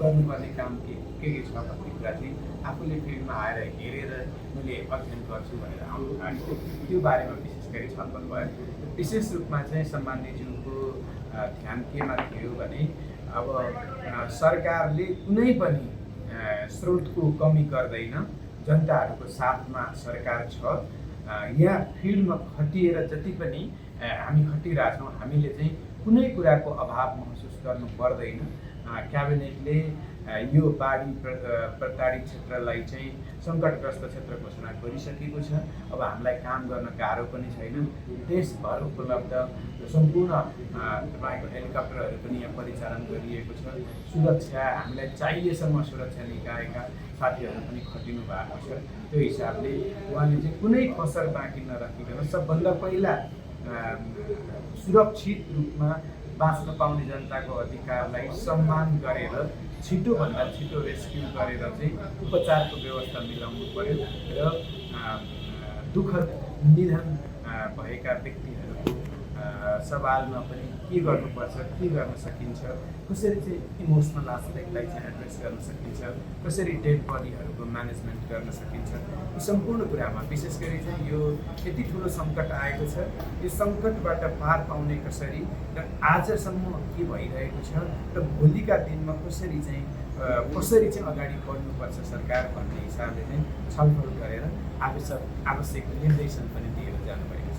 गर्नुपर्ने काम के छ भन्ने कुरा चाहिँ आफूले फिल्डमा आएर हेरेर मैले अध्ययन गर्छु भनेर आउनु भएको त्यो बारेमा विशेष गरी छलफल भयो। विशेष रूपमा चाहिँ सम्मानज्यूको ध्यान केमा थियो भने अब सरकारले कुनै पनि स्रोतको कमी गर्दैन, जनताहरूको साथमा सरकार छ। यहाँ फिल्डमा खटिएर जति पनि हामी खटिरहेछौँ, हामीले चाहिँ कुनै कुराको अभाव महसुस गर्नु पर्दैन। क्याबिनेटले यो बाढी प्रताडित क्षेत्रलाई चाहिँ सङ्कटग्रस्त क्षेत्र घोषणा गरिसकेको छ। अब हामीलाई काम गर्न गाह्रो पनि छैन। देशभर उपलब्ध सम्पूर्ण तपाईँको हेलिकप्टरहरू पनि यहाँ परिचालन गरिएको छ। सुरक्षा हामीलाई चाहिएसम्म सुरक्षा निकायका साथीहरू पनि खटिनु भएको छ। त्यो हिसाबले उहाँले चाहिँ कुनै कसर बाँकी नराखिकन सबभन्दा पहिला सुरक्षित रूपमा बाँच्न पाउने जनताको अधिकारलाई सम्मान गरेर छिटोभन्दा छिटो रेस्क्यु गरेर चाहिँ उपचारको व्यवस्था मिलाउनु पर्यो र दुःखद निधन भएका व्यक्तिहरूको सवालमा पनि के गर्नुपर्छ, के गर्न सकिन्छ, कसरी चाहिँ इमोसनल आस्पेक्टलाई चाहिँ एड्रेस गर्न सकिन्छ, कसरी डेड बडीहरूको म्यानेजमेन्ट गर्न सकिन्छ, यो सम्पूर्ण कुरामा विशेष गरी चाहिँ यो यति ठुलो सङ्कट आएको छ, यो सङ्कटबाट पार पाउने कसरी र आजसम्म के भइरहेको छ र भोलिका दिनमा कसरी चाहिँ अगाडि बढ्नुपर्छ सरकार भन्ने हिसाबले चाहिँ छलफल गरेर आवश्यक निर्देशन पनि दिएर जानुभएको छ।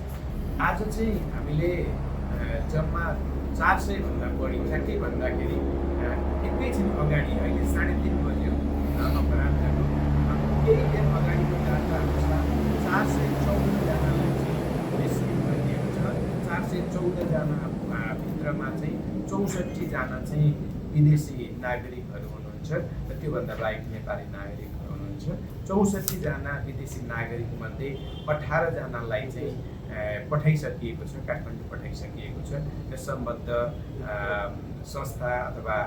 आज चाहिँ हामीले जम्मा 400 भन्दा बढी ठ्याक्कै भन्दाखेरि एकैछिन अगाडि अहिले 3:30 बज्यो अपराह्नको केही बेर अगाडिको डाटा अनुसार 414 जनालाई चाहिँ रेस्क्यु गरिएको छ। 414 जना भित्रमा चाहिँ 64 जना चाहिँ विदेशी नागरिकहरू हुनुहुन्छ र त्योभन्दा बाहेक नेपाली नागरिकहरू हुनुहुन्छ। 64 जना विदेशी नागरिकमध्ये 18 जनालाई चाहिँ पठाइसकिएको छ, काठमाडौँ पठाइसकिएको छ र सम्बद्ध संस्था अथवा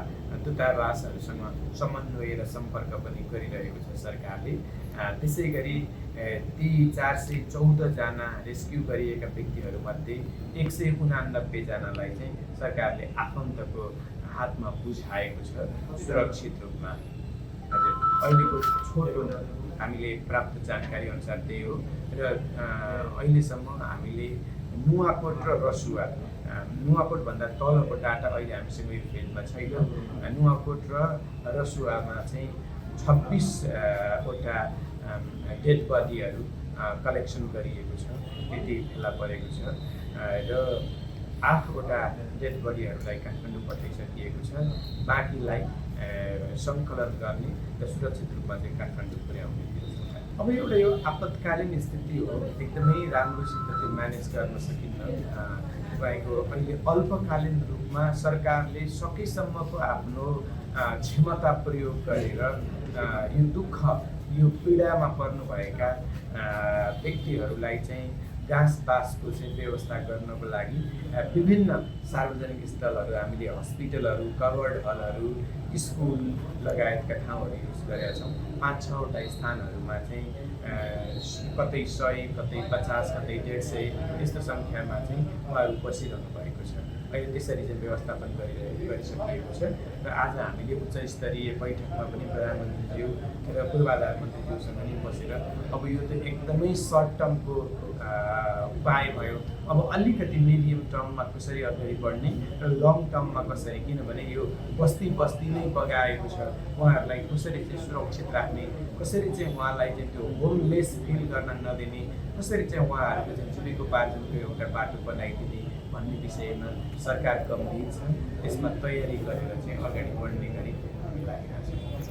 दूतावासहरूसँग समन्वय र सम्पर्क पनि गरिरहेको छ सरकारले। त्यसै गरी ती 414 जना रेस्क्यु गरिएका व्यक्तिहरूमध्ये 189 जनालाई चाहिँ सरकारले आफन्तको हातमा बुझाएको छ सुरक्षित रूपमा। हजुर, अहिलेको छोटो हामीले प्राप्त जानकारी अनुसार त्यही हो र अहिलेसम्म हामीले नुवाकोट र रसुवा, नुवाकोटभन्दा तलको डाटा अहिले हामीसँग यो फिल्डमा छैन। नुवाकोट र रसुवामा चाहिँ 26 वटा डेड बडीहरू कलेक्सन गरिएको छ, त्यति फेला परेको छ र 8 वटा डेड बडीहरूलाई काठमाडौँ पठाइसकिएको छ। बाँकीलाई सङ्कलन गर्ने र सुरक्षित रूपमा चाहिँ काठमाडौँ पुर्याउने। अब एउटा यो आपतकालीन स्थिति हो, एकदमै राम्रोसित त्यो म्यानेज गर्न सकिन्न। तपाईँको अहिले अल्पकालीन रूपमा सरकारले सकेसम्मको आफ्नो क्षमता प्रयोग गरेर यो दुःख, यो पीडामा पर्नुभएका व्यक्तिहरूलाई चाहिँ घाँसबासको चाहिँ व्यवस्था गर्नको लागि विभिन्न सार्वजनिक स्थलहरू, हामीले हस्पिटलहरू, कभर्ड हलहरू, स्कुल लगायतका ठाउँहरू युज गरेका छौँ। 5-6 वटा स्थानहरूमा चाहिँ कतै 100, कतै 50, कतै 150 यस्तो सङ्ख्यामा चाहिँ उहाँहरू बसिरहनु भएको छ। अहिले त्यसरी चाहिँ व्यवस्थापन गरिसकिएको छ र आज हामीले उच्च स्तरीय बैठकमा पनि प्रधानमन्त्रीज्यू र पूर्वाधार मन्त्रीज्यूसँग नि बसेर अब यो त एकदमै सर्ट टर्मको उपाय भयो, अब अलिकति मिडियम टर्ममा कसरी अगाडि बढ्ने र लङ टर्ममा कसरी, किनभने यो बस्ती नै बगाएको छ, उहाँहरूलाई कसरी चाहिँ सुरक्षित राख्ने, कसरी चाहिँ उहाँलाई चाहिँ त्यो होमलेस फिल गर्न नदिने, कसरी चाहिँ उहाँहरूको चाहिँ जीविकोपार्जनको एउटा बाटो बनाइदिने भन्ने विषयमा सरकार गम्भीर छ। त्यसमा तयारी गरेर चाहिँ अगाडि बढ्ने गरी हामी लागिरहेका छौँ।